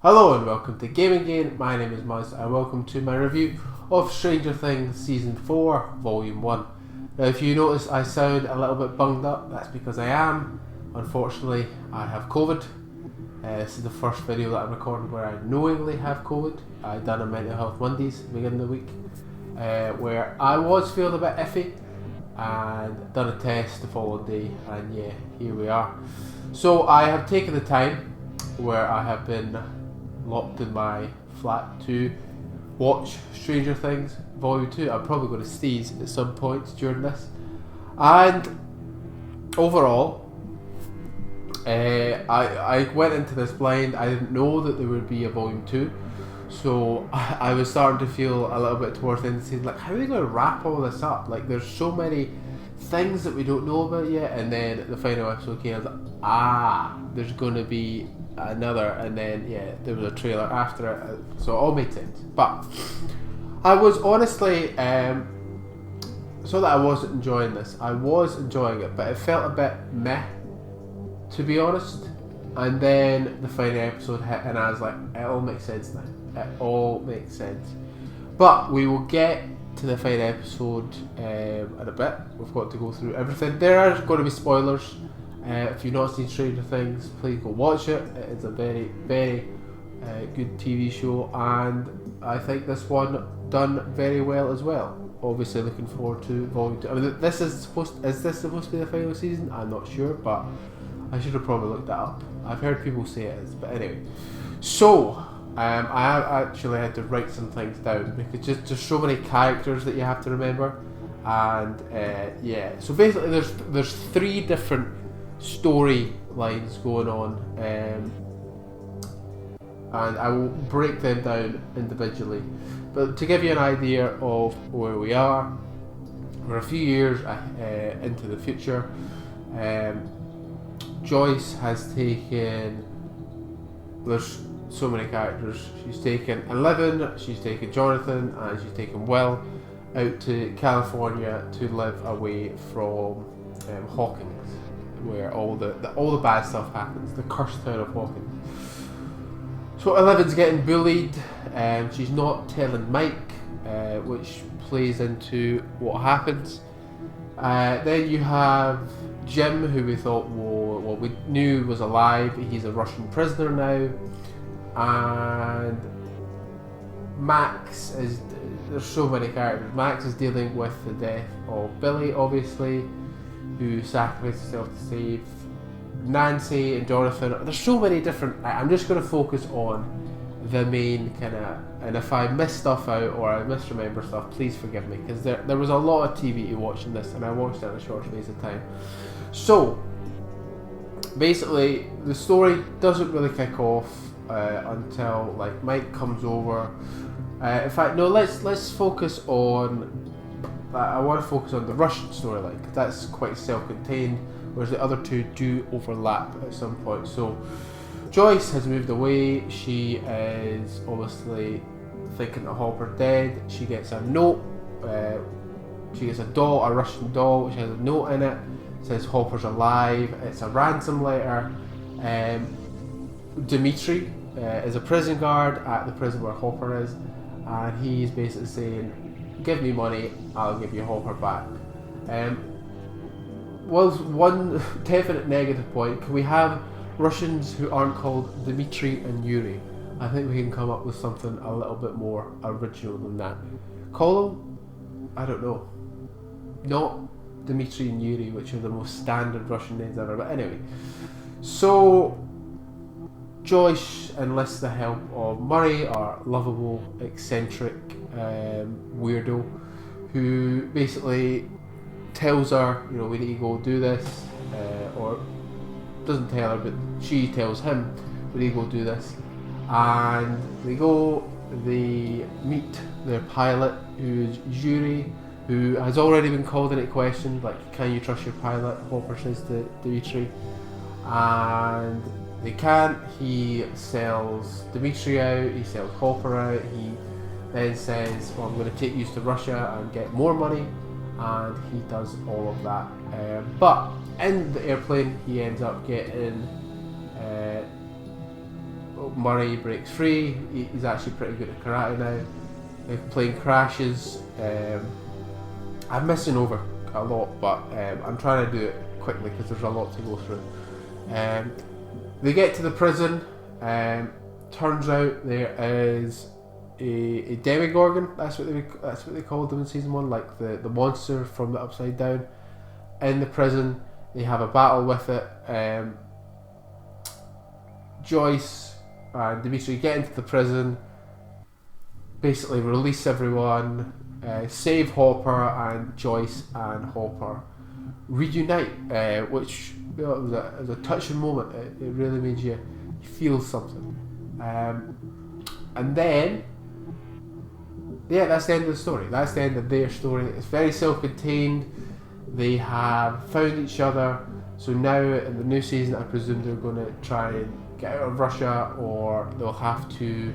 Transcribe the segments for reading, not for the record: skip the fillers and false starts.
Hello and welcome to Gaming Gain. My name is Muzz and welcome to my review of Stranger Things Season 4 Volume 1. Now if you notice I sound a little bit bunged up, that's because I am. Unfortunately I have COVID. This is the first video that I'm recording where I knowingly have COVID. I done a Mental Health Mondays at the beginning of the week where I was feeling a bit iffy and done a test the following day, and yeah, here we are. So I have taken the time where I have been locked in my flat to watch Stranger Things Volume 2. I'm probably going to sneeze at some points during this. And overall, I went into this blind. I didn't know that there would be a Volume 2. So I was starting to feel a little bit towards the end of the season, like, how are they going to wrap all this up? Like, there's so many things that we don't know about yet. And then the final episode came, I was like, there's going to be another, and then yeah, there was a trailer after it, so it all made sense. But I was honestly, so that I wasn't enjoying this, I was enjoying it, but it felt a bit meh, to be honest. And then the final episode hit, and I was like, it all makes sense now. It all makes sense. But we will get to the final episode in a bit. We've got to go through everything. There are going to be spoilers. If you've not seen Stranger Things, please go watch it. It's a very, very good TV show, and I think this one done very well as well. Obviously, looking forward to Volume 2. I mean, is this supposed to be the final season? I'm not sure, but I should have probably looked that up. I've heard people say it is, but anyway. So, I actually had to write some things down because just so many characters that you have to remember, and yeah. So basically, there's three different storylines going on, and I will break them down individually. But to give you an idea of where we are, we're a few years into the future. Joyce has taken, there's so many characters, she's taken 11, she's taken Jonathan, and she's taken Will out to California to live away from Hawkins, where all the bad stuff happens, the cursed town of Hawkins. So 11's getting bullied, and she's not telling Mike, which plays into what happens. Then you have Jim, who we thought we knew was alive. He's a Russian prisoner now, and Max is. There's so many characters. Max is dealing with the death of Billy, obviously, who sacrificed himself to save Nancy and Jonathan. There's so many different. I'm just going to focus on the main kind of. And if I miss stuff out or I misremember stuff, please forgive me, because there was a lot of TV to watch in this, and I watched it in a short space of time. So basically, the story doesn't really kick off until like Mike comes over. In fact, no. Let's focus on. I want to focus on the Russian storyline, because that's quite self-contained, whereas the other two do overlap at some point. So Joyce has moved away. She is obviously thinking that Hopper's dead. She gets a note. She gets a doll, a Russian doll, which has a note in it. It says Hopper's alive. It's a ransom letter. Dimitri is a prison guard at the prison where Hopper is, and he's basically saying, give me money, I'll give you Hopper back. Well, one definite negative point, can we have Russians who aren't called Dmitri and Yuri? I think we can come up with something a little bit more original than that. Call them, I don't know, not Dmitri and Yuri, which are the most standard Russian names ever, but anyway. So Joyce enlists the help of Murray, our lovable, eccentric weirdo, who basically tells her, we need to go do this, or doesn't tell her, but she tells him, we need to go do this. And they meet their pilot, who's Yuri, who has already been called into question, like, can you trust your pilot? Hopper says to Dimitri. And they can't. He sells Dimitri out, he sells Hopper out, he then says, well, I'm going to take you to Russia and get more money, and he does all of that. But in the airplane, he ends up getting Murray breaks free. He's actually pretty good at karate now. The plane crashes. I'm missing over a lot, but I'm trying to do it quickly because there's a lot to go through. They get to the prison. Turns out there is a demigorgon. That's what they called them in season 1, like the monster from the Upside Down. In the prison, they have a battle with it. Joyce and Dimitri get into the prison, basically release everyone, save Hopper, and Joyce and Hopper reunite, which was a touching moment. It really made you feel something. And then, yeah, that's the end of the story. That's the end of their story. It's very self-contained. They have found each other. So now in the new season, I presume they're going to try and get out of Russia, or they'll have to,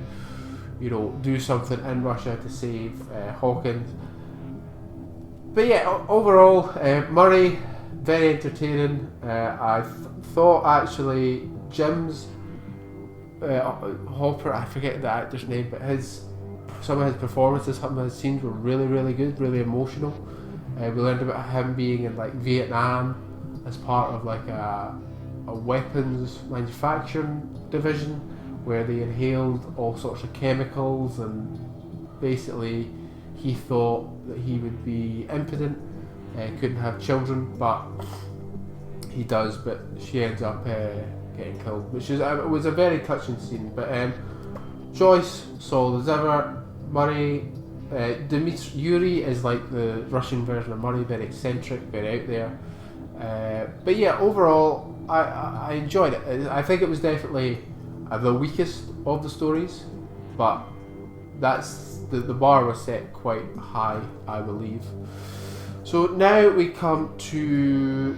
do something in Russia to save Hawkins. But yeah, overall, Murray, very entertaining. I thought actually Jim's Hopper, I forget the actor's name, but some of his performances, some of his scenes were really, really good, really emotional. We learned about him being in like Vietnam as part of like a weapons manufacturing division where they inhaled all sorts of chemicals, and basically he thought that he would be impotent, couldn't have children, but he does, but she ends up getting killed, which is it was a very touching scene. But Joyce, solid as ever. Murray, Dimitri, Yuri is like the Russian version of Murray, very eccentric, very out there. But yeah, overall, I enjoyed it. I think it was definitely the weakest of the stories, but that's the bar was set quite high, I believe. So now we come to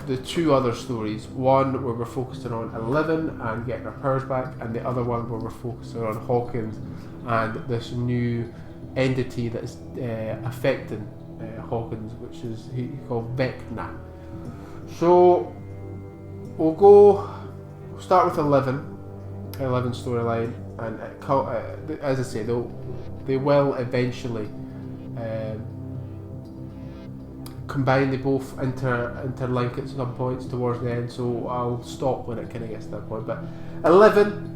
the two other stories. One where we're focusing on 11 and getting her powers back, and the other one where we're focusing on Hawkins and this new entity that is affecting Hawkins, which is called Vecna. So we'll start with 11 storyline, and as I say, they will eventually combine. They both interlink at some points towards the end, so I'll stop when it kind of gets to that point. But 11,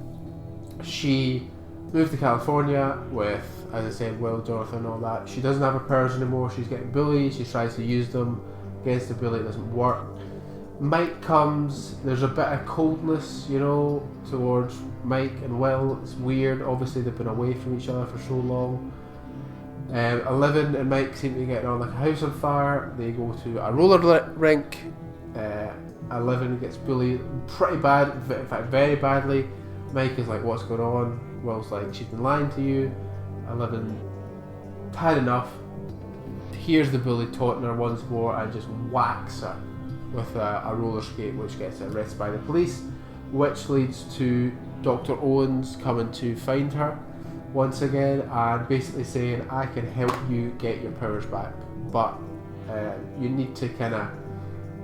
she moved to California with, as I said, Will, Jonathan and all that. She doesn't have her powers anymore. She's getting bullied. She tries to use them against the bully. It doesn't work. Mike comes. There's a bit of coldness, towards Mike and Will. It's weird. Obviously, they've been away from each other for so long. 11 and Mike seem to be getting on like a house on fire. They go to a roller rink. 11 gets bullied pretty bad, in fact very badly. Mike is like, what's going on? Will's like, she's been lying to you. 11 had enough, hears the bully taunting her once more and just whacks her with a roller skate, which gets her arrested by the police, which leads to Dr. Owens coming to find her once again and basically saying, I can help you get your powers back, but you need to kind of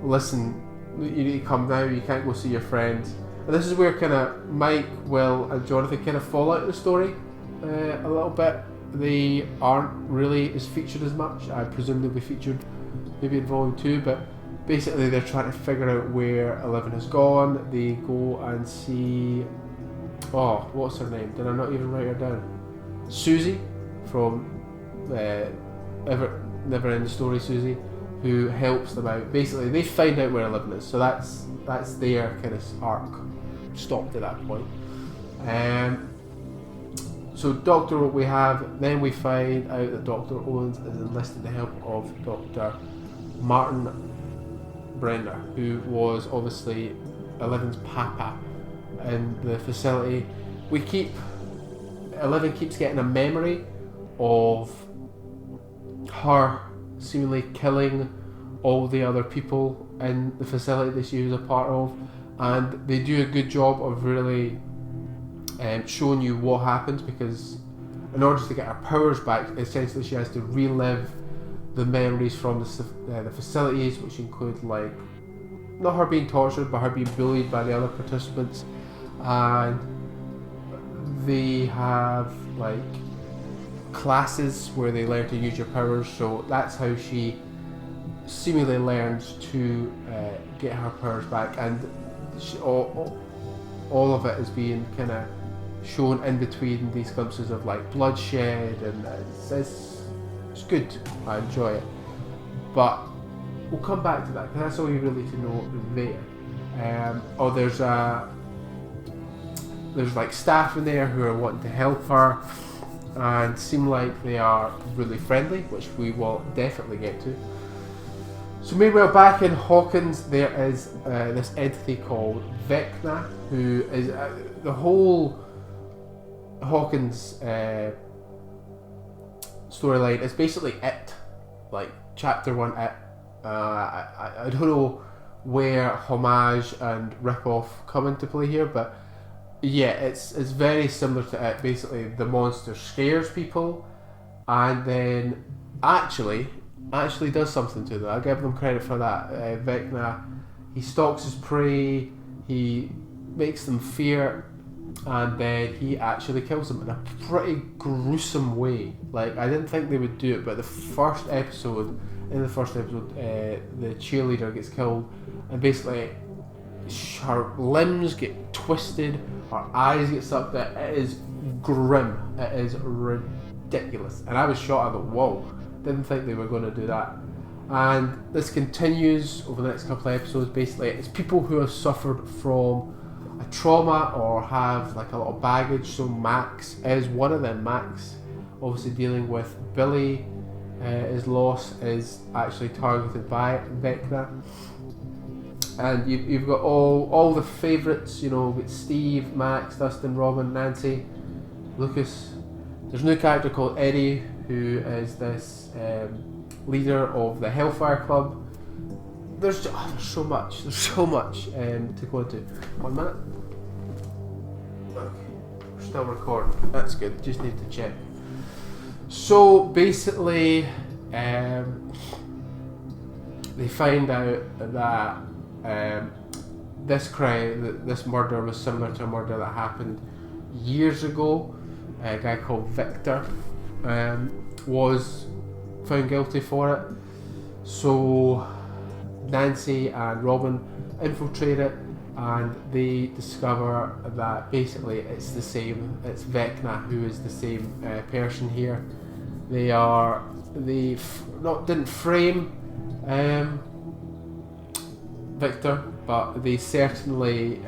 listen, you need to come now, you can't go see your friends. And this is where kind of Mike, Will and Jonathan kind of fall out of the story a little bit. They aren't really as featured as much. I presume they'll be featured maybe in volume 2, but basically they're trying to figure out where 11 has gone. They go and see, what's her name? Did I not even write her down? Susie from Never End the Story Susie, who helps them out. Basically they find out where 11 is, so that's their kind of arc stopped at that point. So then we find out that Dr. Owens is enlisted the help of Dr. Martin Brenner, who was obviously 11's papa in the facility. 11 keeps getting a memory of her seemingly killing all the other people in the facility that she was a part of, and they do a good job of really showing you what happens, because in order to get her powers back, essentially she has to relive the memories from the facilities, which include like not her being tortured but her being bullied by the other participants, and they have like classes where they learn to use your powers, so that's how she seemingly learns to get her powers back, and all of it is being kind of shown in between these glimpses of like bloodshed, and it's good. I enjoy it, but we'll come back to that because that's all you really need to know there. There's like staff in there who are wanting to help her and seem like they are really friendly, which we will definitely get to. So meanwhile, back in Hawkins, there is this entity called Vecna, who is the whole Hawkins storyline is basically it, like chapter 1 it. I don't know where homage and rip-off come into play here, but yeah, it's very similar to it. Basically, the monster scares people, and then actually does something to them. I'll give them credit for that. Vecna, he stalks his prey, he makes them fear, and then he actually kills them in a pretty gruesome way. Like, I didn't think they would do it, but in the first episode, the cheerleader gets killed, and basically her limbs get twisted, her eyes get sucked out. It is grim. It is ridiculous. And I was shocked. I thought, whoa, didn't think they were going to do that. And this continues over the next couple of episodes. Basically, it's people who have suffered from a trauma or have like a lot of baggage. So Max is one of them. Max, obviously dealing with Billy, his loss is actually targeted by Vecna. And you've got all the favourites, you know, with Steve, Max, Dustin, Robin, Nancy, Lucas. There's a new character called Eddie, who is this leader of the Hellfire Club. There's so much to go into. 1 minute. Okay, we're still recording. That's good. Just need to check. So basically, they find out that this murder was similar to a murder that happened years ago. A guy called Victor was found guilty for it. So Nancy and Robin infiltrate it, and they discover that basically it's the same. It's Vecna who is the same person here. They didn't frame Victor, but they certainly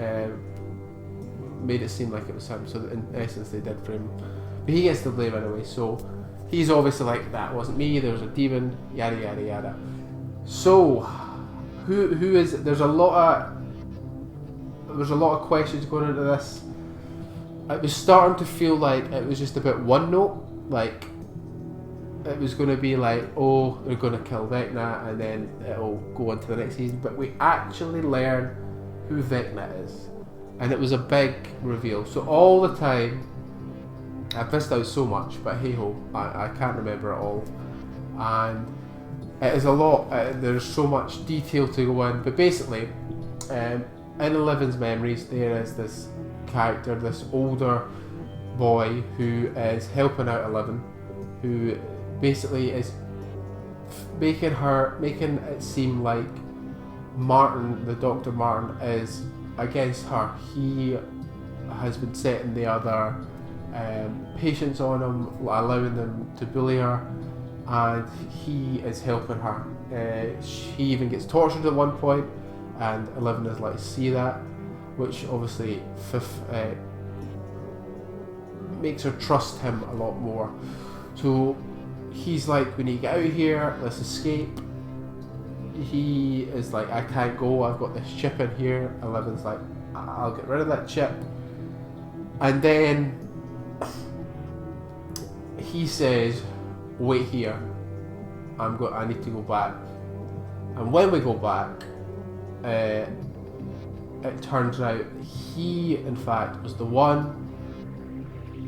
made it seem like it was him. So in essence, they did frame him, but he gets the blame anyway. So he's obviously like, that wasn't me. There was a demon. Yada yada yada. So who is it? There's a lot of questions going into this. It was starting to feel like it was just a bit one note, like it was going to be like, oh, they're going to kill Vecna and then it'll go on to the next season, but we actually learn who Vecna is, and it was a big reveal. So all the time I've missed out so much, but hey ho, I can't remember it all, and it is a lot. There's so much detail to go in, but basically in Eleven's memories there is this character, this older boy who is helping out Eleven, who basically is making it seem like Martin, the Dr. Martin, is against her. He has been setting the other patients on him, allowing them to bully her, and he is helping her. He even gets tortured at one point, and Eleven is like, see that, which obviously makes her trust him a lot more. So he's like, we need to get out of here, let's escape. He is like, I can't go, I've got this chip in here. Eleven's like, I'll get rid of that chip. And then he says, wait here, I need to go back. And when we go back, it turns out he in fact was the one.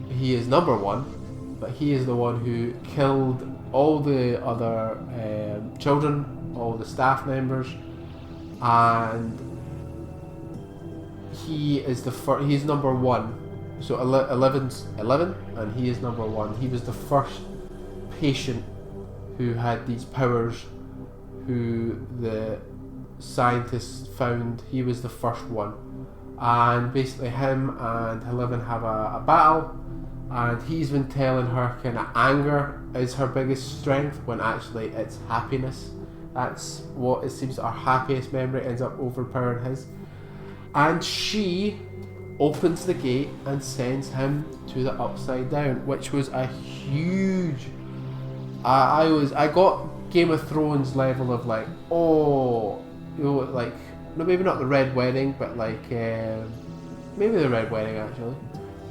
He is number one, but he is the one who killed all the other children, all the staff members, and he is he's number one. so 11's 11, and he is number 1. He was the first patient who had these powers, who the scientists found. He was the first one, and basically him and 11 have a battle, and he's been telling her kind of anger is her biggest strength, when actually it's happiness. That's what it seems our happiest memory ends up overpowering his. And she opens the gate and sends him to the Upside Down, which was a huge... I got Game of Thrones level of like, oh, you know, like, no, maybe not the Red Wedding, but like, maybe the Red Wedding actually,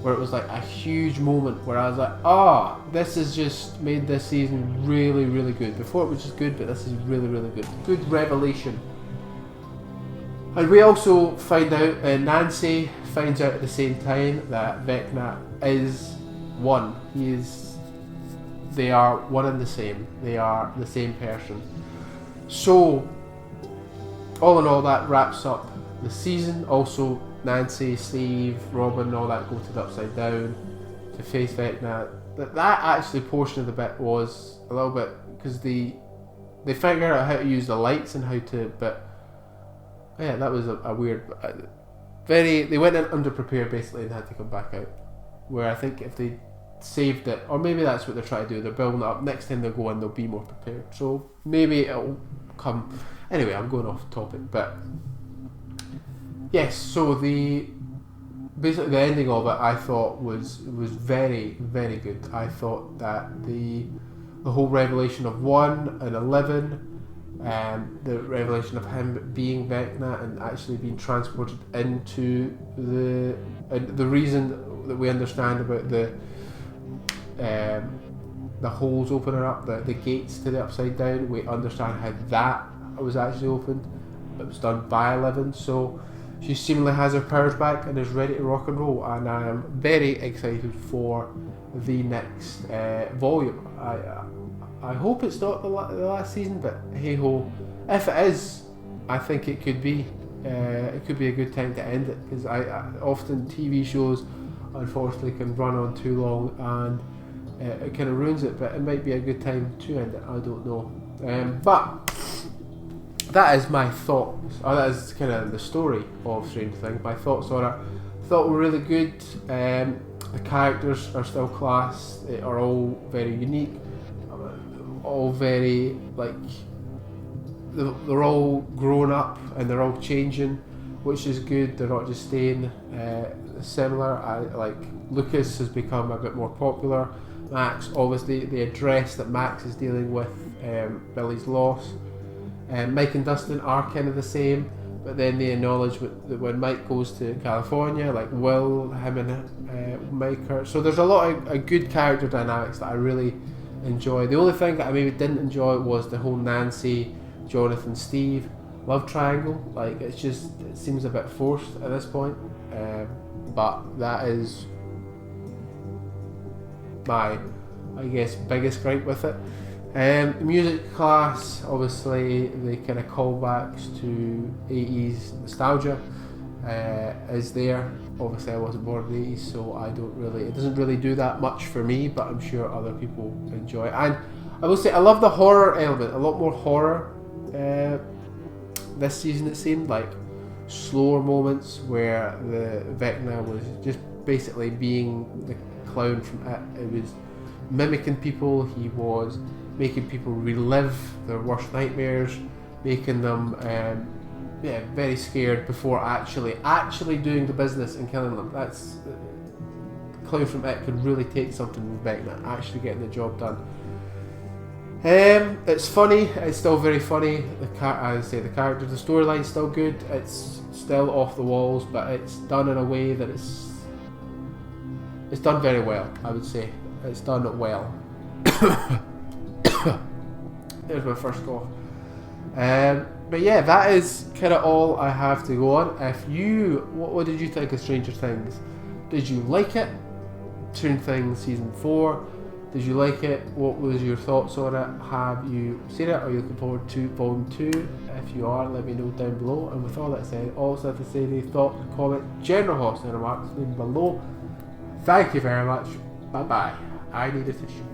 where it was like a huge moment where I was like, oh, this has just made this season really, really good. Before it was just good, but this is really, really good. Good revelation. And we also find out, Nancy finds out at the same time that Vecna is one. They are one and the same. They are the same person. So, all in all, that wraps up the season. Also, Nancy, Steve, Robin, all that go to the Upside Down to face Vecna. That actually portion of the bit was a little bit, because they figure out how to use the lights and how to, but yeah, that was a weird, they went in underprepared basically and had to come back out. Where I think if they saved it, or maybe that's what they're trying to do, they're building it up, next time they'll go in they'll be more prepared, so maybe it'll come. Anyway, I'm going off topic, but yes, so basically the ending of it I thought was very, very good. I thought that the whole revelation of 1 and 11, the revelation of him being Vecna and actually being transported into the reason that we understand about the holes opening up, the gates to the Upside Down, we understand how that was actually opened. It was done by 11, so she seemingly has her powers back and is ready to rock and roll, and I am very excited for the next volume. I hope it's not the last season, but hey ho, if it is, I think it could be a good time to end it, because I often TV shows unfortunately can run on too long and it kind of ruins it, but it might be a good time to end it, I don't know. But that is my thoughts, or that is kind of the story of Stranger Things. My thoughts on it, thought were really good. The characters are still class, they are all very unique, all very, like, they're all grown up and they're all changing, which is good. They're not just staying similar. Like Lucas has become a bit more popular. Max, obviously they address that Max is dealing with Billy's loss. Mike and Dustin are kind of the same, but then they acknowledge that when Mike goes to California, like Will, him and Mike are, so there's a lot of good character dynamics that I really enjoy. The only thing that I maybe didn't enjoy was the whole Nancy, Jonathan, Steve love triangle. Like, it seems a bit forced at this point, but that is my, I guess, biggest gripe with it. The music class, obviously the kind of callbacks to 80s nostalgia is there. Obviously I wasn't born in the 80s, so it doesn't really do that much for me, but I'm sure other people enjoy it. And I will say I love the horror element, a lot more horror this season. It seemed like slower moments where the Vecna was just basically being the clown from it. It was mimicking people, he was making people relive their worst nightmares, making them very scared before actually doing the business and killing them. That's clown from it could really take something with Vecna, actually getting the job done. It's funny, it's still very funny. The characters, the storyline's still good. It's still off the walls, but it's done in a way that it's done very well. I would say it's done well. There's my first cough. But yeah, that is kind of all I have to go on. What did you think of Stranger Things? Did you like it? Stranger Things season 4. Did you like it? What was your thoughts on it? Have you seen it? Are you looking forward to volume 2? If you are, let me know down below. And with all that said, also have to say any thoughts, comment, general thoughts and remarks, leave them below. Thank you very much. Bye bye. I need a tissue.